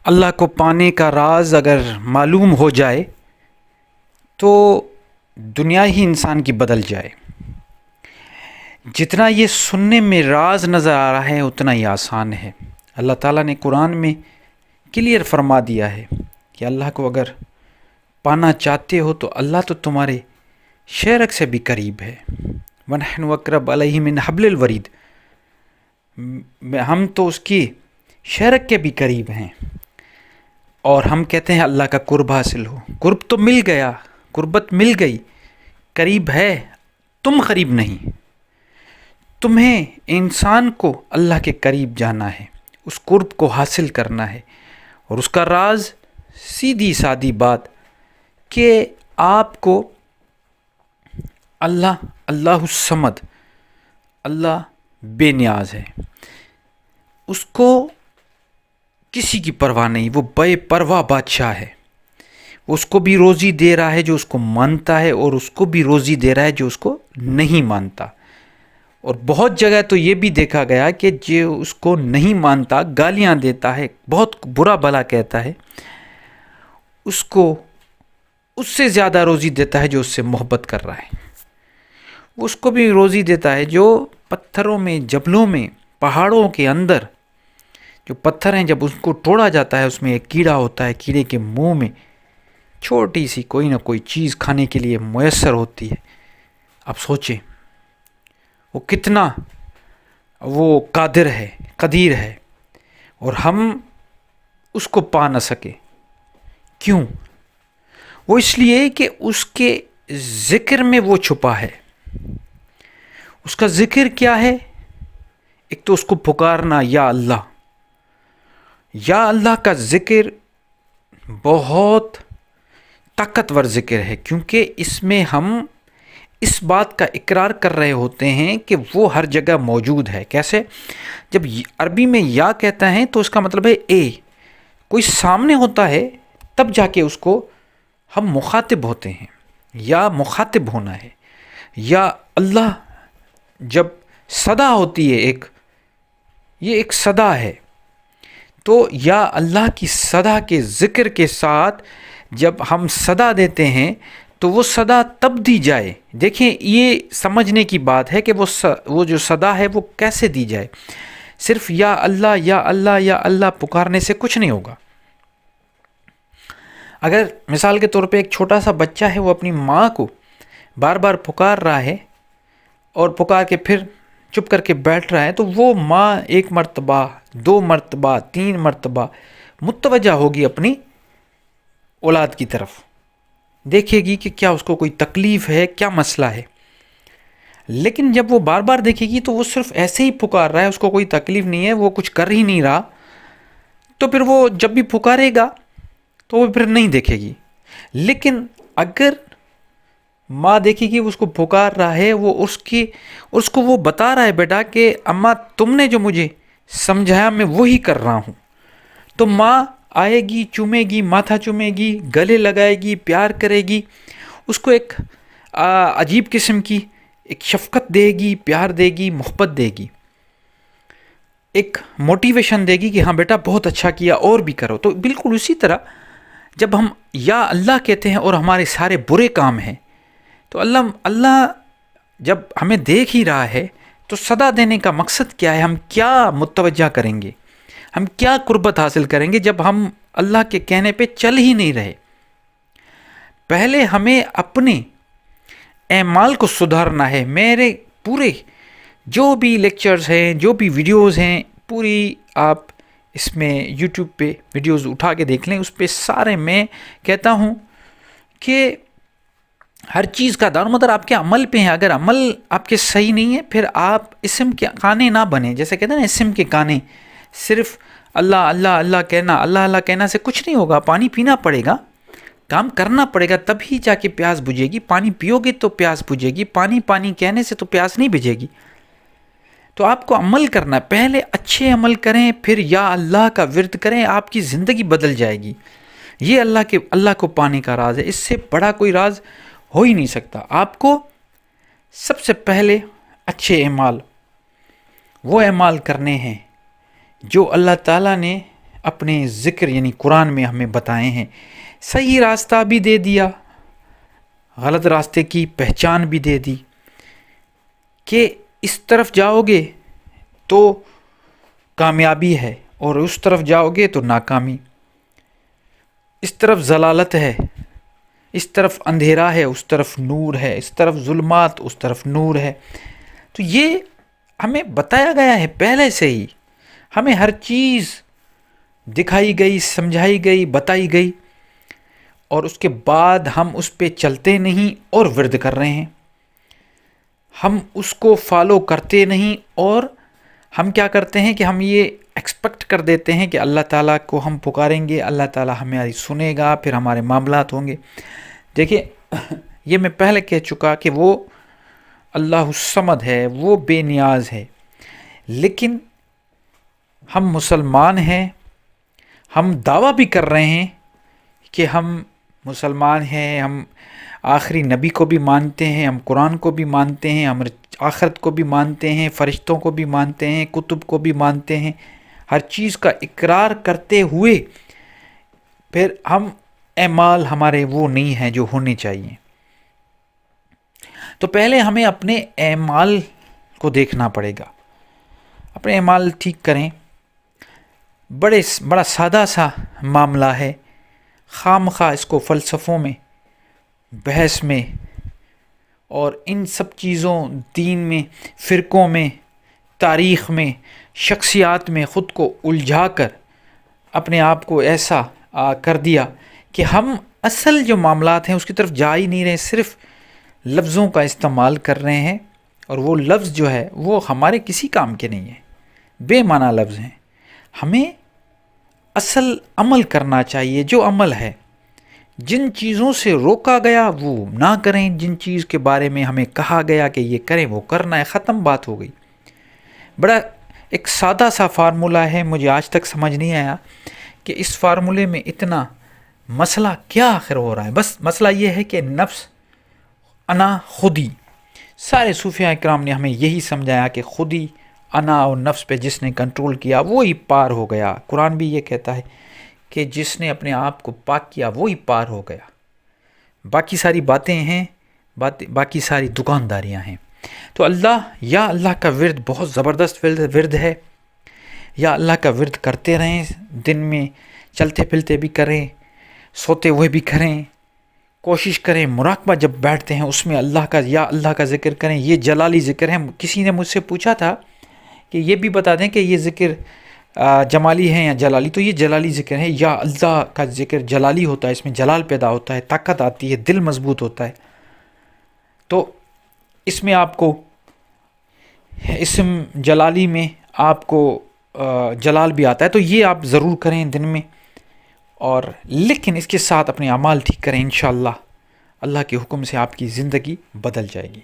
اللہ کو پانے کا راز اگر معلوم ہو جائے تو دنیا ہی انسان کی بدل جائے۔ جتنا یہ سننے میں راز نظر آ رہا ہے اتنا ہی آسان ہے۔ اللہ تعالیٰ نے قرآن میں کلیئر فرما دیا ہے کہ اللہ کو اگر پانا چاہتے ہو تو اللہ تو تمہارے شہرک سے بھی قریب ہے۔ وَنَحْنُ أَقْرَبُ إِلَيْهِ مِنْ حَبْلِ الْوَرِيدِ، ہم تو اس کی شہرک کے بھی قریب ہیں، اور ہم کہتے ہیں اللہ کا قرب حاصل ہو۔ قرب تو مل گیا، قربت مل گئی، قریب ہے، تم قریب نہیں۔ تمہیں انسان کو اللہ کے قریب جانا ہے، اس قرب کو حاصل کرنا ہے، اور اس کا راز سیدھی سادی بات کہ آپ کو اللہ الصمد، اللہ بے نیاز ہے، اس کو کسی کی پرواہ نہیں، وہ بے پرواہ بادشاہ ہے۔ اس کو بھی روزی دے رہا ہے جو اس کو مانتا ہے، اور اس کو بھی روزی دے رہا ہے جو اس کو نہیں مانتا۔ اور بہت جگہ تو یہ بھی دیکھا گیا کہ جو اس کو نہیں مانتا، گالیاں دیتا ہے، بہت برا بھلا کہتا ہے، اس کو اس سے زیادہ روزی دیتا ہے جو اس سے محبت کر رہا ہے۔ اس کو بھی روزی دیتا ہے جو پتھروں میں، جبلوں میں، پہاڑوں کے اندر جو پتھر ہیں، جب اس کو توڑا جاتا ہے اس میں ایک کیڑا ہوتا ہے، کیڑے کے منہ میں چھوٹی سی کوئی نہ کوئی چیز کھانے کے لیے میسر ہوتی ہے۔ اب سوچیں وہ کتنا وہ قادر ہے، قدیر ہے، اور ہم اس کو پا نہ سکے۔ کیوں؟ وہ اس لیے کہ اس کے ذکر میں وہ چھپا ہے۔ اس کا ذکر کیا ہے؟ ایک تو اس کو پکارنا، یا اللہ۔ یا اللہ کا ذکر بہت طاقتور ذکر ہے، کیونکہ اس میں ہم اس بات کا اقرار کر رہے ہوتے ہیں کہ وہ ہر جگہ موجود ہے۔ کیسے؟ جب عربی میں یا کہتا ہے تو اس کا مطلب ہے اے، کوئی سامنے ہوتا ہے تب جا کے اس کو ہم مخاطب ہوتے ہیں، یا مخاطب ہونا ہے۔ یا اللہ جب صدا ہوتی ہے، یہ ایک صدا ہے، تو یا اللہ کی صدا کے ذکر کے ساتھ جب ہم صدا دیتے ہیں تو وہ صدا تب دی جائے۔ دیکھیں یہ سمجھنے کی بات ہے کہ وہ جو صدا ہے وہ کیسے دی جائے۔ صرف یا اللہ یا اللہ یا اللہ پکارنے سے کچھ نہیں ہوگا۔ اگر مثال کے طور پہ ایک چھوٹا سا بچہ ہے، وہ اپنی ماں کو بار بار پکار رہا ہے اور پکار کے پھر چپ کر کے بیٹھ رہا ہے، تو وہ ماں 1 مرتبہ 2 مرتبہ 3 مرتبہ متوجہ ہوگی اپنی اولاد کی طرف، دیکھے گی کہ کیا اس کو کوئی تکلیف ہے، کیا مسئلہ ہے۔ لیکن جب وہ بار بار دیکھے گی تو وہ صرف ایسے ہی پکار رہا ہے، اس کو کوئی تکلیف نہیں ہے، وہ کچھ کر ہی نہیں رہا، تو پھر وہ جب بھی پکارے گا تو وہ پھر نہیں دیکھے گی۔ لیکن اگر ماں دیکھے گی اس کو پکار رہا ہے، وہ اس کو وہ بتا رہا ہے، بیٹا کہ اماں تم نے جو مجھے سمجھایا میں وہی کر رہا ہوں، تو ماں آئے گی، چومے گی، ماتھا چومے گی، گلے لگائے گی، پیار کرے گی، اس کو ایک عجیب قسم کی ایک شفقت دے گی، پیار دے گی، محبت دے گی، ایک موٹیویشن دے گی کہ ہاں بیٹا بہت اچھا کیا، اور بھی کرو۔ تو بالکل اسی طرح جب ہم یا اللہ کہتے ہیں اور ہمارے سارے برے کام ہیں، تو اللہ جب ہمیں دیکھ ہی رہا ہے تو صدا دینے کا مقصد کیا ہے؟ ہم کیا متوجہ کریں گے، ہم کیا قربت حاصل کریں گے جب ہم اللہ کے کہنے پہ چل ہی نہیں رہے؟ پہلے ہمیں اپنے اعمال کو سدھارنا ہے۔ میرے پورے جو بھی لیکچرز ہیں، جو بھی ویڈیوز ہیں، پوری آپ اس میں یوٹیوب پہ ویڈیوز اٹھا کے دیکھ لیں، اس پہ سارے میں کہتا ہوں کہ ہر چیز کا دار مدار آپ کے عمل پہ ہے۔ اگر عمل آپ کے صحیح نہیں ہے، پھر آپ اسم کے کانے نہ بنیں۔ جیسے کہتے ہیں نا اسم کے کانے، صرف اللہ اللہ اللہ کہنا، اللہ اللہ کہنا سے کچھ نہیں ہوگا۔ پانی پینا پڑے گا، کام کرنا پڑے گا، تب ہی جا کے پیاس بجھے گی۔ پانی پیو گے تو پیاس بجھے گی، پانی پانی کہنے سے تو پیاس نہیں بجھے گی۔ تو آپ کو عمل کرنا ہے، پہلے اچھے عمل کریں، پھر یا اللہ کا ورد کریں، آپ کی زندگی بدل جائے گی۔ یہ اللہ کو پانے کا راز ہے، اس سے بڑا کوئی راز ہو ہی نہیں سکتا۔ آپ کو سب سے پہلے اچھے اعمال، وہ اعمال کرنے ہیں جو اللہ تعالیٰ نے اپنے ذکر یعنی قرآن میں ہمیں بتائے ہیں، صحیح راستہ بھی دے دیا، غلط راستے کی پہچان بھی دے دی کہ اس طرف جاؤ گے تو کامیابی ہے اور اس طرف جاؤ گے تو ناکامی، اس طرف ضلالت ہے، اس طرف اندھیرا ہے، اس طرف نور ہے، اس طرف ظلمات، اس طرف نور ہے۔ تو یہ ہمیں بتایا گیا ہے پہلے سے ہی، ہمیں ہر چیز دکھائی گئی، سمجھائی گئی، بتائی گئی، اور اس کے بعد ہم اس پہ چلتے نہیں اور ورد کر رہے ہیں، ہم اس کو فالو کرتے نہیں، اور ہم کیا کرتے ہیں کہ ہم یہ ایکسپیکٹ کر دیتے ہیں کہ اللہ تعالیٰ کو ہم پکاریں گے، اللہ تعالیٰ ہماری سنے گا، پھر ہمارے معاملات ہوں گے۔ دیکھیے یہ میں پہلے کہہ چکا کہ وہ اللہ الصمد ہے، وہ بے نیاز ہے، لیکن ہم مسلمان ہیں، ہم دعویٰ بھی کر رہے ہیں کہ ہم مسلمان ہیں، ہم آخری نبی کو بھی مانتے ہیں، ہم قرآن کو بھی مانتے ہیں، ہم آخرت کو بھی مانتے ہیں، فرشتوں کو بھی مانتے ہیں، کتب کو بھی مانتے ہیں، ہر چیز کا اقرار کرتے ہوئے پھر ہم اعمال ہمارے وہ نہیں ہیں جو ہونے چاہیے۔ تو پہلے ہمیں اپنے اعمال کو دیکھنا پڑے گا، اپنے اعمال ٹھیک کریں۔ بڑا سادہ سا معاملہ ہے، خام خواہ اس کو فلسفوں میں، بحث میں اور ان سب چیزوں، دین میں، فرقوں میں، تاریخ میں، شخصیات میں خود کو الجھا کر اپنے آپ کو ایسا کر دیا کہ ہم اصل جو معاملات ہیں اس کی طرف جا ہی نہیں رہے، صرف لفظوں کا استعمال کر رہے ہیں، اور وہ لفظ جو ہے وہ ہمارے کسی کام کے نہیں ہیں، بے معنی لفظ ہیں۔ ہمیں اصل عمل کرنا چاہیے، جو عمل ہے، جن چیزوں سے روکا گیا وہ نہ کریں، جن چیز کے بارے میں ہمیں کہا گیا کہ یہ کریں وہ کرنا ہے، ختم بات ہو گئی۔ بڑا ایک سادہ سا فارمولہ ہے، مجھے آج تک سمجھ نہیں آیا کہ اس فارمولے میں اتنا مسئلہ کیا آخر ہو رہا ہے۔ بس مسئلہ یہ ہے کہ نفس، انا، خودی، سارے صوفیاء کرام نے ہمیں یہی سمجھایا کہ خودی، انا اور نفس پہ جس نے کنٹرول کیا وہی پار ہو گیا۔ قرآن بھی یہ کہتا ہے کہ جس نے اپنے آپ کو پاک کیا وہی پار ہو گیا۔ باقی ساری باتیں ہیں، باقی ساری دکانداریاں ہیں۔ تو اللہ کا ورد بہت زبردست ورد ہے، یا اللہ کا ورد کرتے رہیں، دن میں چلتے پھرتے بھی کریں، سوتے ہوئے بھی کریں، کوشش کریں مراقبہ جب بیٹھتے ہیں اس میں اللہ کا ذکر کریں۔ یہ جلالی ذکر ہے۔ کسی نے مجھ سے پوچھا تھا کہ یہ بھی بتا دیں کہ یہ ذکر جمالی ہے یا جلالی، تو یہ جلالی ذکر ہے۔ یا اللہ کا ذکر جلالی ہوتا ہے، اس میں جلال پیدا ہوتا ہے، طاقت آتی ہے، دل مضبوط ہوتا ہے۔ تو اس میں آپ کو اسم جلالی میں آپ کو جلال بھی آتا ہے، تو یہ آپ ضرور کریں دن میں، اور لیکن اس کے ساتھ اپنے اعمال ٹھیک کریں، انشاءاللہ اللہ کے حکم سے آپ کی زندگی بدل جائے گی۔